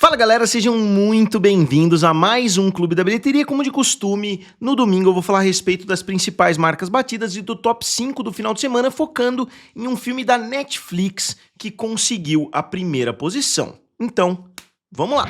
Fala galera, sejam muito bem-vindos a mais um Clube da Bilheteria. Como de costume, no domingo eu vou falar a respeito das principais marcas batidas e do top 5 do final de semana, focando em um filme da Netflix que conseguiu a primeira posição. Então, vamos lá!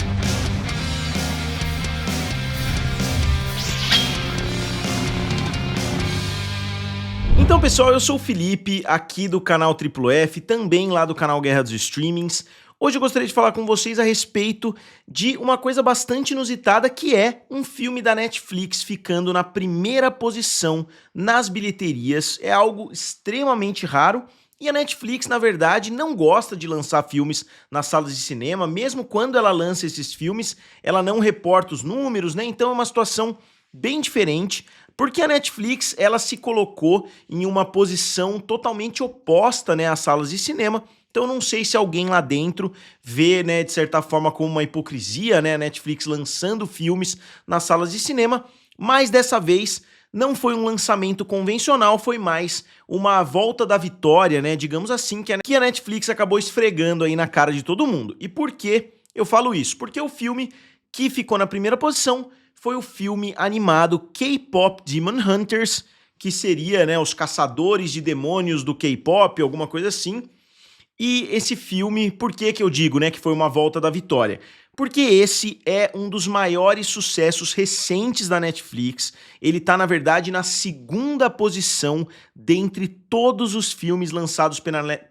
Então pessoal, eu sou o Felipe, aqui do canal Triplo F, também lá do canal Guerra dos Streamings. Hoje eu gostaria de falar com vocês a respeito de uma coisa bastante inusitada, que é um filme da Netflix ficando na primeira posição nas bilheterias. É algo extremamente raro e a Netflix, na verdade, não gosta de lançar filmes nas salas de cinema. Mesmo quando ela lança esses filmes, ela não reporta os números, né? Então é uma situação bem diferente, porque a Netflix ela se colocou em uma posição totalmente oposta, né, às salas de cinema. Então não sei se alguém lá dentro vê, né, de certa forma como uma hipocrisia, né, a Netflix lançando filmes nas salas de cinema, mas dessa vez não foi um lançamento convencional, foi mais uma volta da vitória, né, digamos assim, que a Netflix acabou esfregando aí na cara de todo mundo. E por que eu falo isso? Porque o filme que ficou na primeira posição foi o filme animado K-Pop Demon Hunters, que seria, né, os caçadores de demônios do K-pop, alguma coisa assim. E esse filme, por que eu digo, né, que foi uma volta da vitória? Porque esse é um dos maiores sucessos recentes da Netflix. Ele tá, na verdade, na segunda posição dentre todos os filmes lançados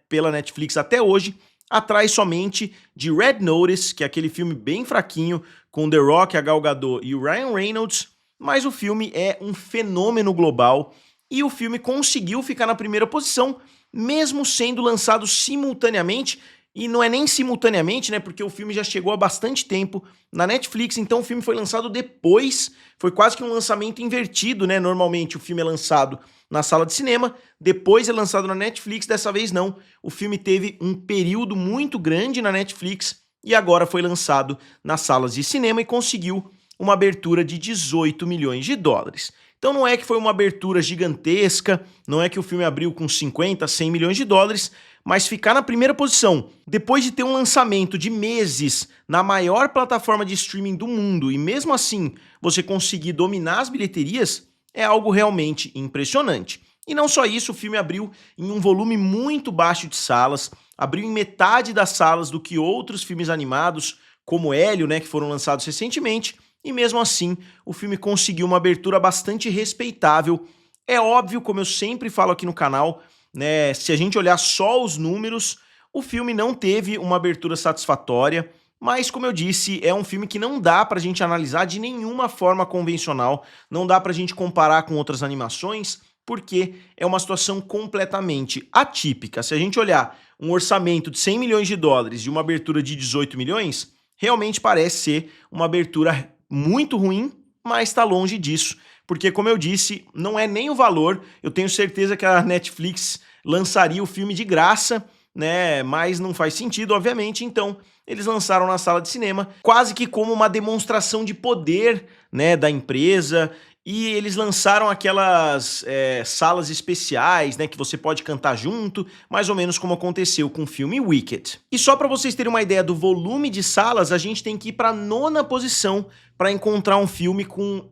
pela Netflix até hoje, atrás somente de Red Notice, que é aquele filme bem fraquinho, com The Rock, a Gal Gadot e o Ryan Reynolds, mas o filme é um fenômeno global e o filme conseguiu ficar na primeira posição, mesmo sendo lançado simultaneamente, e não é nem simultaneamente, né, porque o filme já chegou há bastante tempo na Netflix, então o filme foi lançado depois, foi quase que um lançamento invertido, né, normalmente o filme é lançado na sala de cinema, depois é lançado na Netflix, dessa vez não, o filme teve um período muito grande na Netflix e agora foi lançado nas salas de cinema e conseguiu uma abertura de 18 milhões de dólares. Então não é que foi uma abertura gigantesca, não é que o filme abriu com 50, 100 milhões de dólares, mas ficar na primeira posição, depois de ter um lançamento de meses na maior plataforma de streaming do mundo, e mesmo assim você conseguir dominar as bilheterias, é algo realmente impressionante. E não só isso, o filme abriu em um volume muito baixo de salas, abriu em metade das salas do que outros filmes animados, como Hélio, né, que foram lançados recentemente, e mesmo assim o filme conseguiu uma abertura bastante respeitável. É óbvio, como eu sempre falo aqui no canal, né, se a gente olhar só os números, o filme não teve uma abertura satisfatória, mas como eu disse, é um filme que não dá pra gente analisar de nenhuma forma convencional, não dá pra gente comparar com outras animações, porque é uma situação completamente atípica. Se a gente olhar um orçamento de 100 milhões de dólares e uma abertura de 18 milhões, realmente parece ser uma abertura muito ruim, mas está longe disso, porque como eu disse, não é nem o valor, eu tenho certeza que a Netflix lançaria o filme de graça, né, mas não faz sentido, obviamente, então eles lançaram na sala de cinema, quase que como uma demonstração de poder, né, da empresa, e eles lançaram aquelas salas especiais, né, que você pode cantar junto, mais ou menos como aconteceu com o filme Wicked. E só para vocês terem uma ideia do volume de salas, a gente tem que ir para a 9ª posição para encontrar um filme com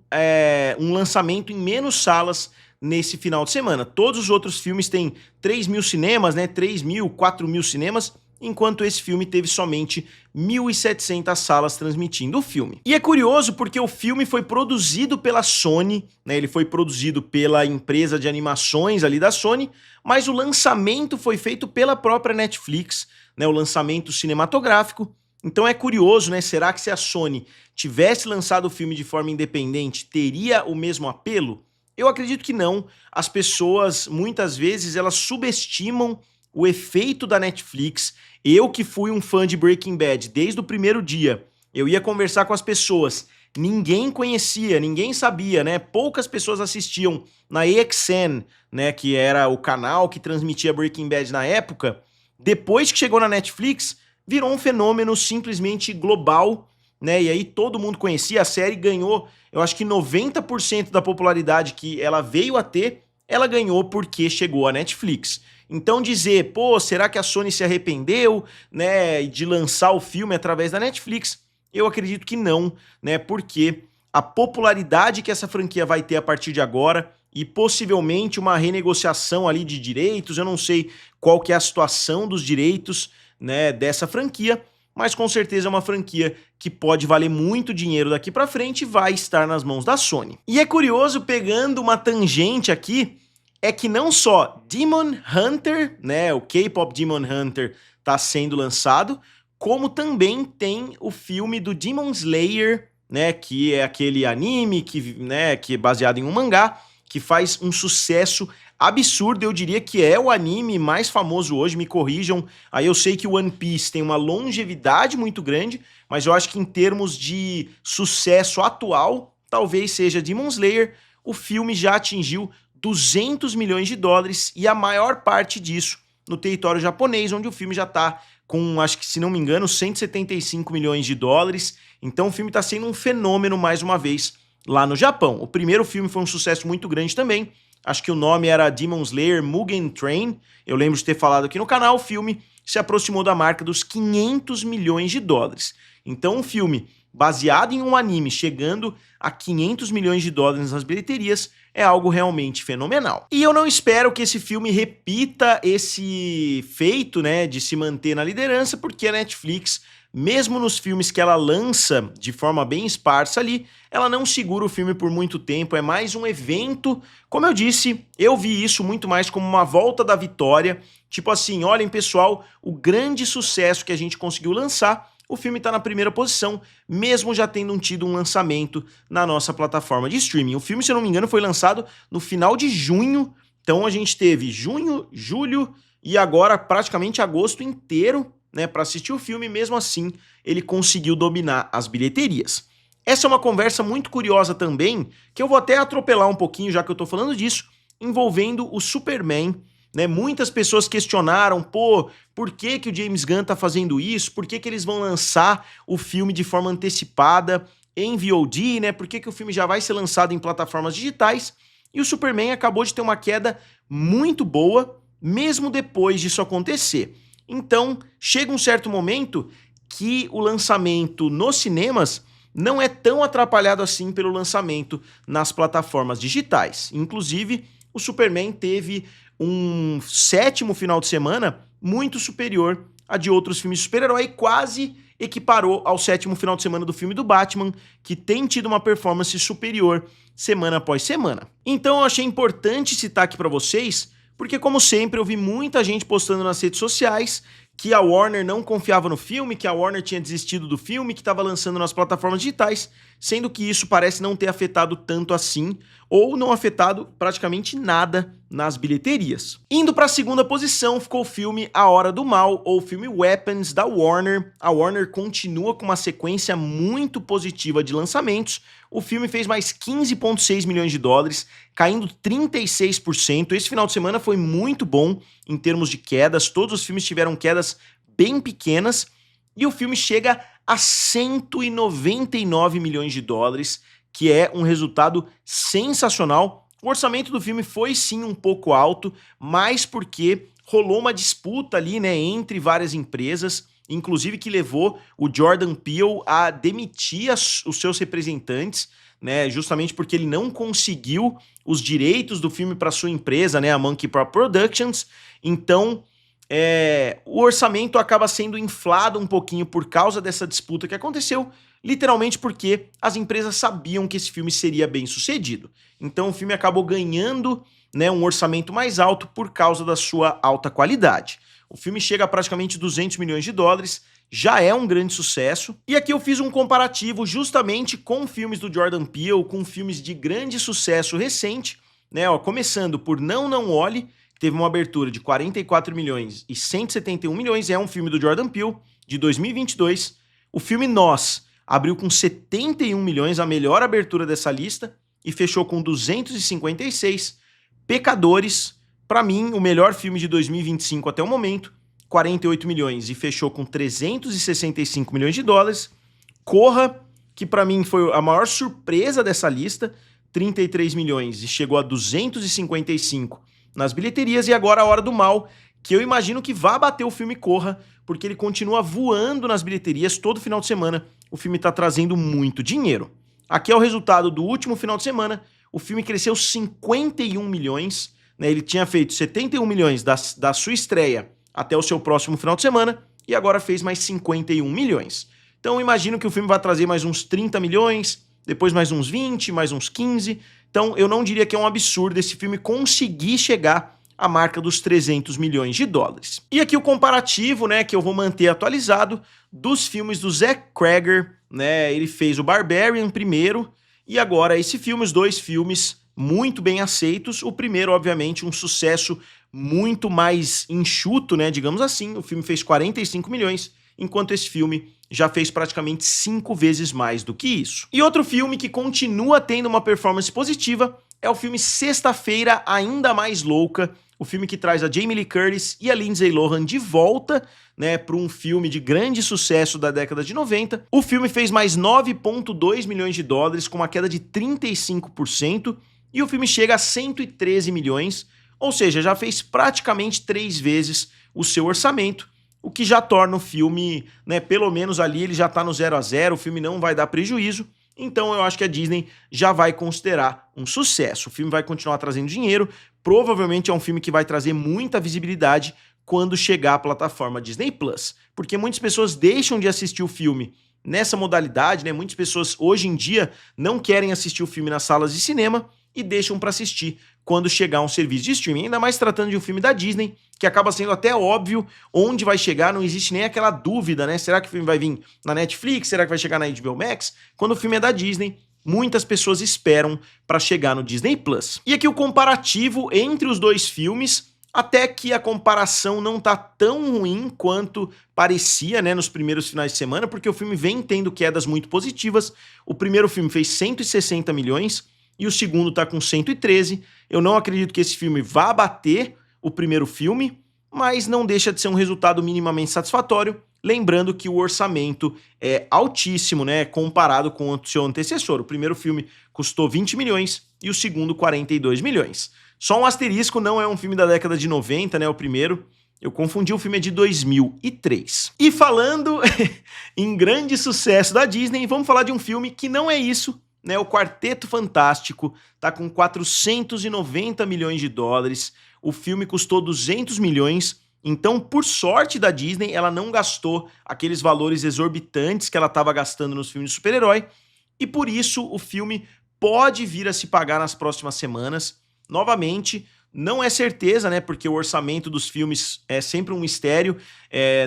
um lançamento em menos salas nesse final de semana. Todos os outros filmes têm 3 mil cinemas, né, 3 mil, 4 mil cinemas, enquanto esse filme teve somente 1.700 salas transmitindo o filme. E é curioso porque o filme foi produzido pela Sony, né, ele foi produzido pela empresa de animações ali da Sony, mas o lançamento foi feito pela própria Netflix, né, o lançamento cinematográfico. Então é curioso, né, será que se a Sony tivesse lançado o filme de forma independente, teria o mesmo apelo? Eu acredito que não. As pessoas, muitas vezes, elas subestimam o efeito da Netflix. Eu que fui um fã de Breaking Bad desde o primeiro dia, eu ia conversar com as pessoas, ninguém conhecia, ninguém sabia, né? Poucas pessoas assistiam na AXN, né, que era o canal que transmitia Breaking Bad na época. Depois que chegou na Netflix, virou um fenômeno simplesmente global, né? E aí todo mundo conhecia, a série ganhou, eu acho que 90% da popularidade que ela veio a ter, ela ganhou porque chegou a Netflix. Então dizer, pô, será que a Sony se arrependeu, né, de lançar o filme através da Netflix? Eu acredito que não, né? Porque a popularidade que essa franquia vai ter a partir de agora e possivelmente uma renegociação ali de direitos, eu não sei qual que é a situação dos direitos, né, dessa franquia, mas com certeza é uma franquia que pode valer muito dinheiro daqui pra frente e vai estar nas mãos da Sony. E é curioso, pegando uma tangente aqui, é que não só Demon Hunter, né, o K-pop Demon Hunter tá sendo lançado, como também tem o filme do Demon Slayer, né, que é aquele anime que é baseado em um mangá, que faz um sucesso absurdo. Eu diria que é o anime mais famoso hoje, me corrijam. Aí eu sei que o One Piece tem uma longevidade muito grande, mas eu acho que em termos de sucesso atual, talvez seja Demon Slayer. O filme já atingiu 200 milhões de dólares e a maior parte disso no território japonês, onde o filme já tá com, acho que se não me engano, 175 milhões de dólares. Então o filme tá sendo um fenômeno mais uma vez lá no Japão. O primeiro filme foi um sucesso muito grande também. Acho que o nome era Demon Slayer Mugen Train. Eu lembro de ter falado aqui no canal. O filme se aproximou da marca dos 500 milhões de dólares. Então um filme baseado em um anime chegando a 500 milhões de dólares nas bilheterias é algo realmente fenomenal. E eu não espero que esse filme repita esse feito, né, de se manter na liderança, porque a Netflix, mesmo nos filmes que ela lança de forma bem esparsa ali, ela não segura o filme por muito tempo, é mais um evento. Como eu disse, eu vi isso muito mais como uma volta da vitória, tipo assim, olhem pessoal, o grande sucesso que a gente conseguiu lançar, o filme tá na primeira posição, mesmo já tendo tido um lançamento na nossa plataforma de streaming. O filme, se eu não me engano, foi lançado no final de junho, então a gente teve junho, julho e agora praticamente agosto inteiro, né, para assistir o filme. Mesmo assim, ele conseguiu dominar as bilheterias. Essa é uma conversa muito curiosa também, que eu vou até atropelar um pouquinho, já que eu tô falando disso, envolvendo o Superman, né? Muitas pessoas questionaram, pô, por que que o James Gunn tá fazendo isso? Por que que eles vão lançar o filme de forma antecipada em VOD, né? Por que que o filme já vai ser lançado em plataformas digitais? E o Superman acabou de ter uma queda muito boa, mesmo depois disso acontecer. Então, chega um certo momento que o lançamento nos cinemas não é tão atrapalhado assim pelo lançamento nas plataformas digitais. Inclusive, o Superman teve um sétimo final de semana muito superior a de outros filmes de super-herói, quase equiparou ao sétimo final de semana do filme do Batman, que tem tido uma performance superior semana após semana. Então eu achei importante citar aqui pra vocês, porque como sempre eu vi muita gente postando nas redes sociais que a Warner não confiava no filme, que a Warner tinha desistido do filme, que estava lançando nas plataformas digitais, sendo que isso parece não ter afetado tanto assim, ou não afetado praticamente nada nas bilheterias. Indo para a segunda posição ficou o filme A Hora do Mal, ou o filme Weapons, da Warner. A Warner continua com uma sequência muito positiva de lançamentos. O filme fez mais 15,6 milhões de dólares, caindo 36%. Esse final de semana foi muito bom em termos de quedas, todos os filmes tiveram quedas bem pequenas, e o filme chega a 199 milhões de dólares, que é um resultado sensacional. O orçamento do filme foi sim um pouco alto, mas porque rolou uma disputa ali, né, entre várias empresas, inclusive que levou o Jordan Peele a demitir os seus representantes, né, justamente porque ele não conseguiu os direitos do filme para sua empresa, né, a Monkey Paw Productions. Então, o orçamento acaba sendo inflado um pouquinho por causa dessa disputa que aconteceu, literalmente porque as empresas sabiam que esse filme seria bem sucedido. Então o filme acabou ganhando, né, um orçamento mais alto por causa da sua alta qualidade. O filme chega a praticamente 200 milhões de dólares, já é um grande sucesso. E aqui eu fiz um comparativo justamente com filmes do Jordan Peele, com filmes de grande sucesso recente, né, ó, começando por Não Olhe, que teve uma abertura de 44 milhões e 171 milhões, é um filme do Jordan Peele, de 2022. O filme Nós abriu com 71 milhões, a melhor abertura dessa lista, e fechou com 256. Pecadores, para mim, o melhor filme de 2025 até o momento, 48 milhões e fechou com 365 milhões de dólares. Corra, que para mim foi a maior surpresa dessa lista, 33 milhões e chegou a 255 nas bilheterias. E agora A Hora do Mal, que eu imagino que vá bater o filme Corra, porque ele continua voando nas bilheterias todo final de semana. O filme tá trazendo muito dinheiro. Aqui é o resultado do último final de semana. O filme cresceu 51 milhões, né? Ele tinha feito 71 milhões da sua estreia até o seu próximo final de semana e agora fez mais 51 milhões. Então eu imagino que o filme vai trazer mais uns 30 milhões, depois mais uns 20, mais uns 15. Então eu não diria que é um absurdo esse filme conseguir chegar à marca dos 300 milhões de dólares. E aqui o comparativo, né, que eu vou manter atualizado, dos filmes do Zach Cregger, né? Ele fez o Barbarian primeiro e agora esse filme, os dois filmes muito bem aceitos. O primeiro, obviamente, um sucesso muito mais enxuto, né, digamos assim. O filme fez 45 milhões, enquanto esse filme já fez praticamente 5 vezes mais do que isso. E outro filme que continua tendo uma performance positiva é o filme Sexta-feira Ainda Mais Louca, o filme que traz a Jamie Lee Curtis e a Lindsay Lohan de volta, né, para um filme de grande sucesso da década de 90. O filme fez mais 9,2 milhões de dólares, com uma queda de 35%, e o filme chega a 113 milhões, ou seja, já fez praticamente 3 vezes o seu orçamento, o que já torna o filme, né, pelo menos ali ele já tá no 0 a 0, o filme não vai dar prejuízo, então eu acho que a Disney já vai considerar um sucesso. O filme vai continuar trazendo dinheiro, provavelmente é um filme que vai trazer muita visibilidade quando chegar à plataforma Disney Plus, porque muitas pessoas deixam de assistir o filme nessa modalidade, né? Muitas pessoas hoje em dia não querem assistir o filme nas salas de cinema e deixam para assistir quando chegar um serviço de streaming, ainda mais tratando de um filme da Disney, que acaba sendo até óbvio onde vai chegar, não existe nem aquela dúvida, né? Será que o filme vai vir na Netflix? Será que vai chegar na HBO Max? Quando o filme é da Disney, muitas pessoas esperam para chegar no Disney Plus. E aqui o comparativo entre os dois filmes, até que a comparação não tá tão ruim quanto parecia, né, nos primeiros finais de semana, porque o filme vem tendo quedas muito positivas. O primeiro filme fez 160 milhões, e o segundo tá com 113. Eu não acredito que esse filme vá bater o primeiro filme, mas não deixa de ser um resultado minimamente satisfatório, lembrando que o orçamento é altíssimo, né, comparado com o seu antecessor. O primeiro filme custou 20 milhões e o segundo 42 milhões. Só um asterisco, não é um filme da década de 90, né, o primeiro. Eu confundi, o filme é de 2003. E falando em grande sucesso da Disney, vamos falar de um filme que não é isso, né? O Quarteto Fantástico tá com 490 milhões de dólares, o filme custou 200 milhões, então, por sorte da Disney, ela não gastou aqueles valores exorbitantes que ela estava gastando nos filmes de super-herói, e por isso o filme pode vir a se pagar nas próximas semanas. Novamente, não é certeza, né? Porque o orçamento dos filmes é sempre um mistério,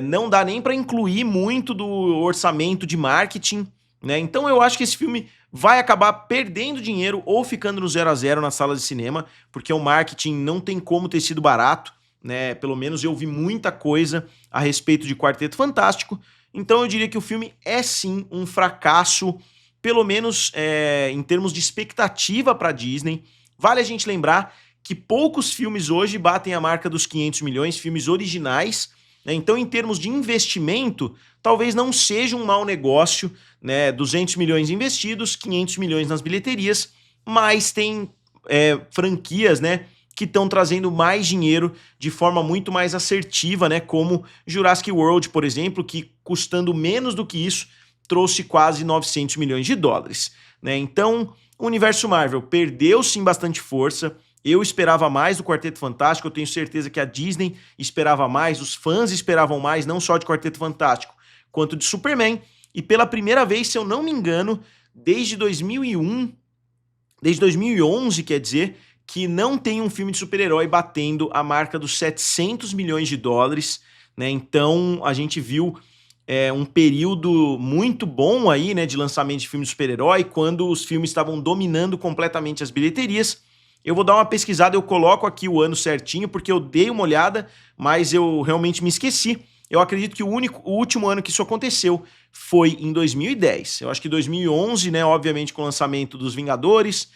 não dá nem para incluir muito do orçamento de marketing, né? Então eu acho que esse filme vai acabar perdendo dinheiro ou ficando no 0 a 0 nas salas de cinema, porque o marketing não tem como ter sido barato, né? Pelo menos eu vi muita coisa a respeito de Quarteto Fantástico, então eu diria que o filme é sim um fracasso, pelo menos em termos de expectativa para Disney. Vale a gente lembrar que poucos filmes hoje batem a marca dos 500 milhões, filmes originais, né? Então, em termos de investimento, talvez não seja um mau negócio, né? 200 milhões investidos, 500 milhões nas bilheterias, mas tem franquias, né, que estão trazendo mais dinheiro de forma muito mais assertiva, né, como Jurassic World, por exemplo, que custando menos do que isso, trouxe quase 900 milhões de dólares, né? Então, o universo Marvel perdeu sim bastante força. Eu esperava mais do Quarteto Fantástico, eu tenho certeza que a Disney esperava mais, os fãs esperavam mais, não só de Quarteto Fantástico, quanto de Superman. E pela primeira vez, se eu não me engano, desde 2011, quer dizer, que não tem um filme de super-herói batendo a marca dos 700 milhões de dólares, né? Então, a gente viu um período muito bom aí, né, de lançamento de filme de super-herói, quando os filmes estavam dominando completamente as bilheterias. Eu vou dar uma pesquisada, eu coloco aqui o ano certinho, porque eu dei uma olhada, mas eu realmente me esqueci. Eu acredito que o último ano que isso aconteceu foi em 2010. Eu acho que 2011, né, obviamente com o lançamento dos Vingadores,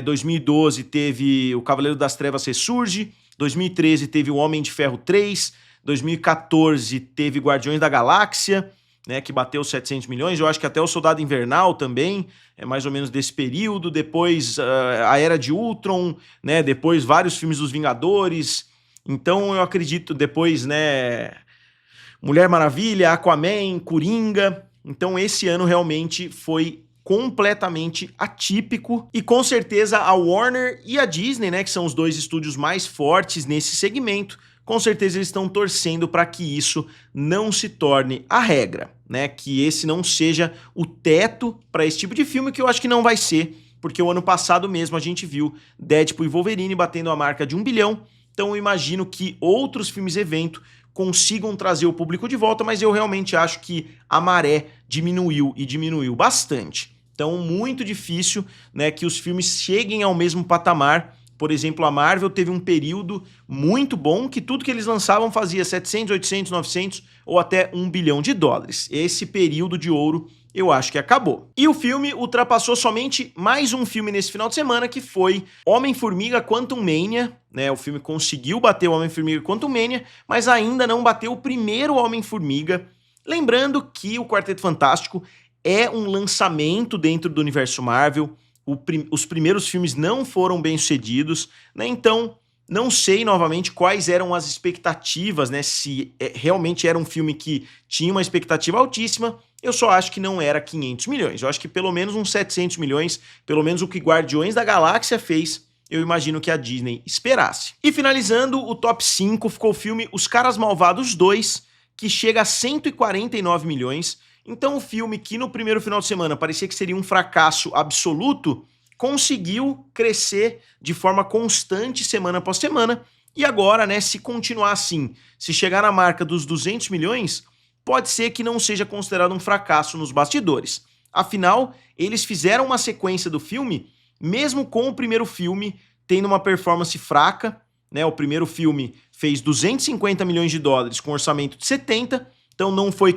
2012 teve o Cavaleiro das Trevas Ressurge, 2013 teve o Homem de Ferro 3, 2014 teve Guardiões da Galáxia, né, que bateu 700 milhões, eu acho que até o Soldado Invernal também, é mais ou menos desse período, depois a Era de Ultron, né, depois vários filmes dos Vingadores, Então eu acredito depois, né, Mulher Maravilha, Aquaman, Coringa. Então esse ano realmente foi completamente atípico e com certeza a Warner e a Disney, né, que são os dois estúdios mais fortes nesse segmento, com certeza eles estão torcendo para que isso não se torne a regra, né, que esse não seja o teto para esse tipo de filme, que eu acho que não vai ser, porque o ano passado mesmo a gente viu Deadpool e Wolverine batendo a marca de 1 bilhão, então eu imagino que outros filmes evento consigam trazer o público de volta, mas eu realmente acho que a maré diminuiu e diminuiu bastante. Então, muito difícil, né, que os filmes cheguem ao mesmo patamar. Por exemplo, a Marvel teve um período muito bom que tudo que eles lançavam fazia 700, 800, 900 ou até 1 bilhão de dólares. Esse período de ouro eu acho que acabou. E o filme ultrapassou somente mais um filme nesse final de semana, que foi Homem-Formiga Quantumania, né? O filme conseguiu bater o Homem-Formiga Quantumania, mas ainda não bateu o primeiro Homem-Formiga. Lembrando que o Quarteto Fantástico é um lançamento dentro do universo Marvel, os primeiros filmes não foram bem sucedidos, né? Então não sei novamente quais eram as expectativas, né? Se realmente era um filme que tinha uma expectativa altíssima. Eu só acho que não era 500 milhões, eu acho que pelo menos uns 700 milhões, pelo menos o que Guardiões da Galáxia fez, eu imagino que a Disney esperasse. E finalizando o top 5 ficou o filme Os Caras Malvados 2, que chega a 149 milhões. Então o filme que no primeiro final de semana parecia que seria um fracasso absoluto, conseguiu crescer de forma constante semana após semana, e agora, né, se continuar assim, se chegar na marca dos 200 milhões, pode ser que não seja considerado um fracasso nos bastidores. Afinal, eles fizeram uma sequência do filme, mesmo com o primeiro filme tendo uma performance fraca, né? O primeiro filme fez 250 milhões de dólares com orçamento de 70, então não foi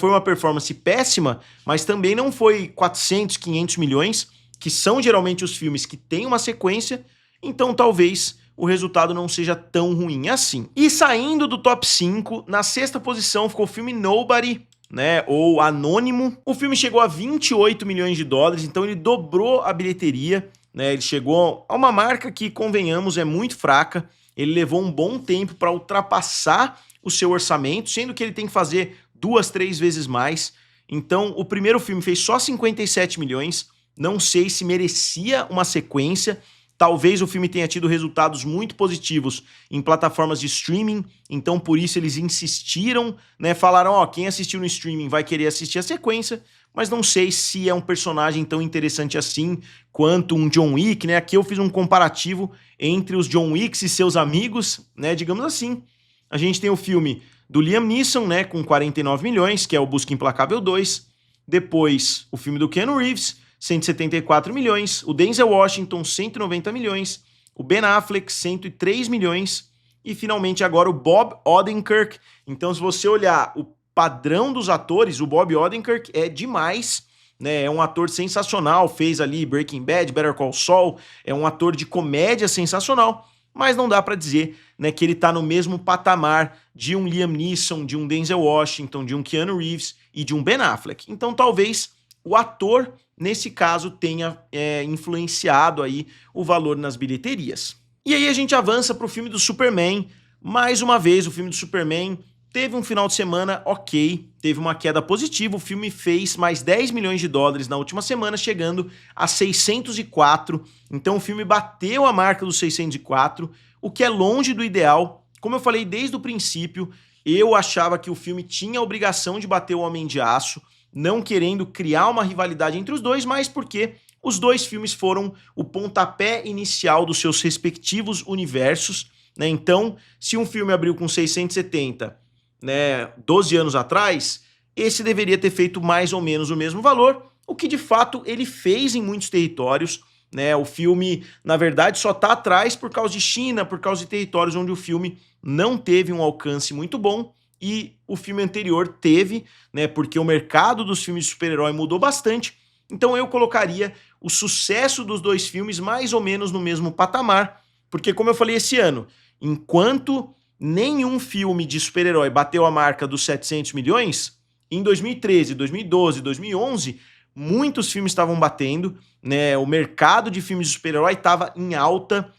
uma performance péssima, mas também não foi 400, 500 milhões, que são geralmente os filmes que têm uma sequência, então talvez o resultado não seja tão ruim assim. E saindo do top 5, na sexta posição ficou o filme Nobody, né, ou Anônimo. O filme chegou a 28 milhões de dólares, então ele dobrou a bilheteria, né, ele chegou a uma marca que, convenhamos, é muito fraca. Ele levou um bom tempo para ultrapassar o seu orçamento, sendo que ele tem que fazer 2, 3 vezes mais. Então, o primeiro filme fez só 57 milhões, não sei se merecia uma sequência. Talvez o filme tenha tido resultados muito positivos em plataformas de streaming, então por isso eles insistiram, né? Falaram, ó, quem assistiu no streaming vai querer assistir a sequência, mas não sei se é um personagem tão interessante assim quanto um John Wick, né? Aqui eu fiz um comparativo entre os John Wicks e seus amigos, né? Digamos assim. A gente tem o filme do Liam Neeson, né? Com 49 milhões, que é o Busca Implacável 2. Depois, o filme do Keanu Reeves, 174 milhões, o Denzel Washington, 190 milhões, o Ben Affleck, 103 milhões, e finalmente agora o Bob Odenkirk. Então, se você olhar o padrão dos atores, o Bob Odenkirk é demais, né? É um ator sensacional, fez ali Breaking Bad, Better Call Saul, é um ator de comédia sensacional, mas não dá pra dizer, né, que ele tá no mesmo patamar de um Liam Neeson, de um Denzel Washington, de um Keanu Reeves e de um Ben Affleck. Então, talvez o ator, nesse caso, tenha influenciado aí o valor nas bilheterias. E aí a gente avança para o filme do Superman. Mais uma vez, o filme do Superman teve um final de semana ok, teve uma queda positiva. O filme fez mais 10 milhões de dólares na última semana, chegando a 604. Então o filme bateu a marca dos 604, o que é longe do ideal. Como eu falei desde o princípio, eu achava que o filme tinha a obrigação de bater o Homem de Aço, não querendo criar uma rivalidade entre os dois, mas porque os dois filmes foram o pontapé inicial dos seus respectivos universos, né? Então, se um filme abriu com 670, né, 12 anos atrás, esse deveria ter feito mais ou menos o mesmo valor, o que de fato ele fez em muitos territórios, né? O filme, na verdade, só está atrás por causa de China, por causa de territórios onde o filme não teve um alcance muito bom, e o filme anterior teve, né, porque o mercado dos filmes de super-herói mudou bastante. Então eu colocaria o sucesso dos dois filmes mais ou menos no mesmo patamar, porque como eu falei esse ano, enquanto nenhum filme de super-herói bateu a marca dos 700 milhões, em 2013, 2012, 2011, muitos filmes estavam batendo, né? O mercado de filmes de super-herói estava em alta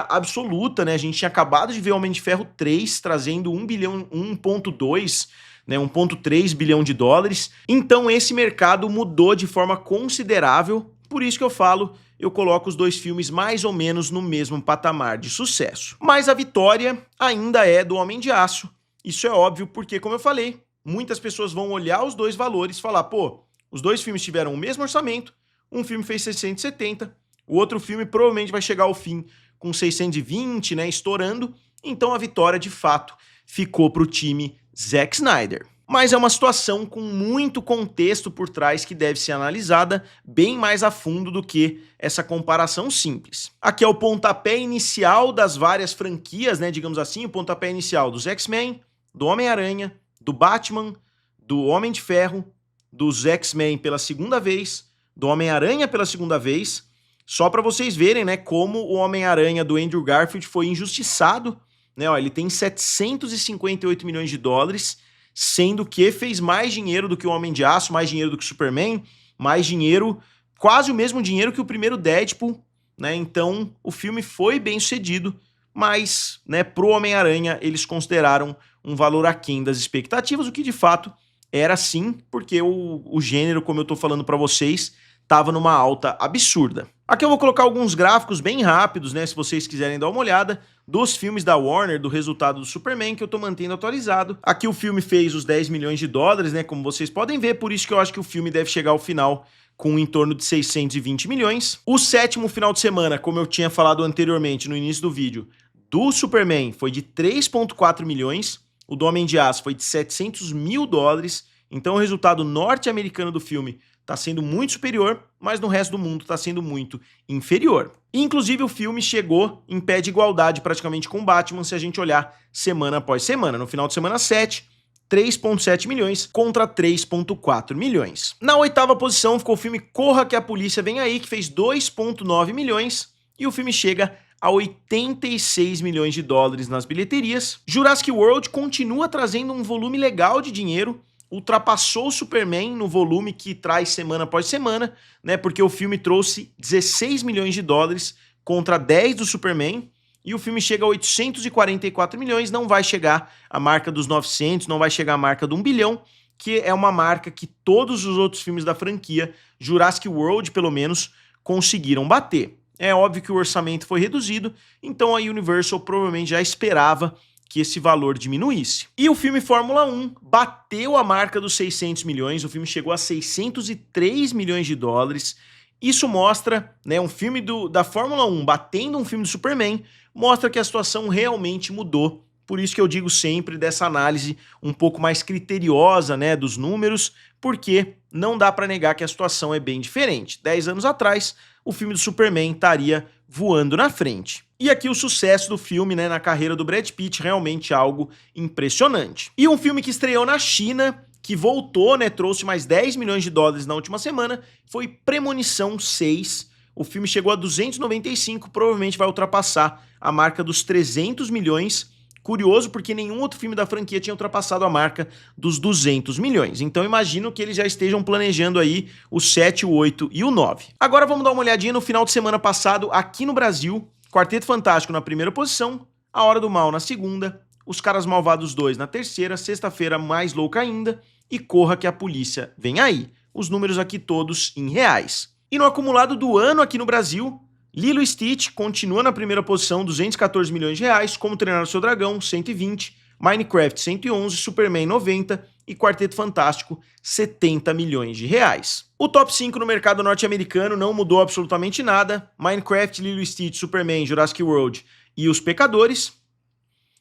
absoluta, né? A gente tinha acabado de ver Homem de Ferro 3 trazendo 1 bilhão, 1.2, né, 1.3 bilhão de dólares. Então esse mercado mudou de forma considerável, por isso que eu falo, eu coloco os dois filmes mais ou menos no mesmo patamar de sucesso. Mas a vitória ainda é do Homem de Aço. Isso é óbvio porque, como eu falei, muitas pessoas vão olhar os dois valores e falar, pô, os dois filmes tiveram o mesmo orçamento, um filme fez 670, o outro filme provavelmente vai chegar ao fim com 620, né, estourando, então a vitória de fato ficou para o time Zack Snyder. Mas é uma situação com muito contexto por trás que deve ser analisada bem mais a fundo do que essa comparação simples. Aqui é o pontapé inicial das várias franquias, né, digamos assim, o pontapé inicial dos X-Men, do Homem-Aranha, do Batman, do Homem de Ferro, dos X-Men pela segunda vez, do Homem-Aranha pela segunda vez, só para vocês verem, né, como o Homem-Aranha do Andrew Garfield foi injustiçado, né, ó, ele tem 758 milhões de dólares, sendo que fez mais dinheiro do que o Homem de Aço, mais dinheiro do que o Superman, mais dinheiro, quase o mesmo dinheiro que o primeiro Deadpool, né, então o filme foi bem sucedido, mas, né, pro Homem-Aranha eles consideraram um valor aquém das expectativas, o que de fato era sim, porque o gênero, como eu tô falando para vocês, estava numa alta absurda. Aqui eu vou colocar alguns gráficos bem rápidos, né, se vocês quiserem dar uma olhada, dos filmes da Warner, do resultado do Superman, que eu tô mantendo atualizado. Aqui o filme fez os 10 milhões de dólares, né, como vocês podem ver, por isso que eu acho que o filme deve chegar ao final com em torno de 620 milhões. O sétimo final de semana, como eu tinha falado anteriormente no início do vídeo, do Superman foi de 3,4 milhões, o do Homem de Aço foi de 700 mil dólares, então o resultado norte-americano do filme está sendo muito superior, mas no resto do mundo está sendo muito inferior. Inclusive o filme chegou em pé de igualdade praticamente com o Batman, se a gente olhar semana após semana. No final de semana 7, 3,7 milhões contra 3,4 milhões. Na oitava posição ficou o filme Corra que a Polícia Vem Aí, que fez 2,9 milhões, e o filme chega a 86 milhões de dólares nas bilheterias. Jurassic World continua trazendo um volume legal de dinheiro, ultrapassou o Superman no volume que traz semana após semana, né? Porque o filme trouxe 16 milhões de dólares contra 10 do Superman, e o filme chega a 844 milhões, não vai chegar à marca dos 900, não vai chegar à marca do 1 bilhão, que é uma marca que todos os outros filmes da franquia, Jurassic World pelo menos, conseguiram bater. É óbvio que o orçamento foi reduzido, então a Universal provavelmente já esperava que esse valor diminuísse. E o filme Fórmula 1 bateu a marca dos 600 milhões, o filme chegou a 603 milhões de dólares. Isso mostra, né, um filme da Fórmula 1 batendo um filme do Superman, mostra que a situação realmente mudou. Por isso que eu digo sempre dessa análise um pouco mais criteriosa, né, dos números, porque não dá para negar que a situação é bem diferente. 10 anos atrás, o filme do Superman estaria voando na frente. E aqui o sucesso do filme, né, na carreira do Brad Pitt, realmente algo impressionante. E um filme que estreou na China, que voltou, né, trouxe mais 10 milhões de dólares na última semana, foi Premonição 6. O filme chegou a 295, provavelmente vai ultrapassar a marca dos 300 milhões. Curioso, porque nenhum outro filme da franquia tinha ultrapassado a marca dos 200 milhões. Então imagino que eles já estejam planejando aí o 7, o 8 e o 9. Agora vamos dar uma olhadinha no final de semana passado aqui no Brasil. Quarteto Fantástico na primeira posição, A Hora do Mal na segunda, Os Caras Malvados 2 na terceira, Sexta-feira Mais Louca Ainda e Corra que a Polícia Vem Aí. Os números aqui todos em reais. E no acumulado do ano aqui no Brasil, Lilo e Stitch continua na primeira posição, 214 milhões de reais, Como Treinar o Seu Dragão, 120, Minecraft, 111, Superman, 90 e Quarteto Fantástico, 70 milhões de reais. O top 5 no mercado norte-americano não mudou absolutamente nada, Minecraft, Lilo e Stitch, Superman, Jurassic World e Os Pecadores.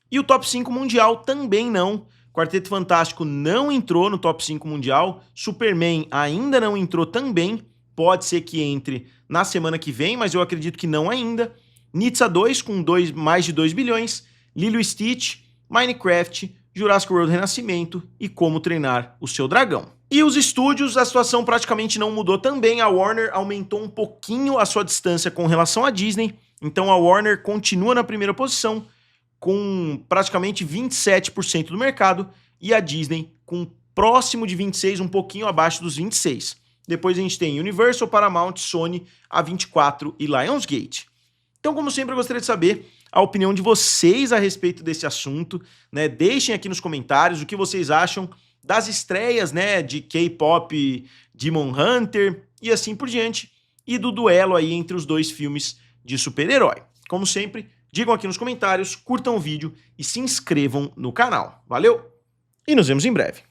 E o top 5 mundial também não, Quarteto Fantástico não entrou no top 5 mundial, Superman ainda não entrou também, pode ser que entre na semana que vem, mas eu acredito que não ainda. Nitsa 2 com mais de 2 bilhões, Lilo e Stitch, Minecraft, Jurassic World Renascimento e Como Treinar o Seu Dragão. E os estúdios, a situação praticamente não mudou também, a Warner aumentou um pouquinho a sua distância com relação à Disney, então a Warner continua na primeira posição com praticamente 27% do mercado e a Disney com próximo de 26%, um pouquinho abaixo dos 26%. Depois a gente tem Universal, Paramount, Sony, A24 e Lionsgate. Então, como sempre, eu gostaria de saber a opinião de vocês a respeito desse assunto, né? Deixem aqui nos comentários o que vocês acham das estreias, né, de K-pop Demon Hunter e assim por diante, e do duelo aí entre os dois filmes de super-herói. Como sempre, digam aqui nos comentários, curtam o vídeo e se inscrevam no canal. Valeu? E nos vemos em breve.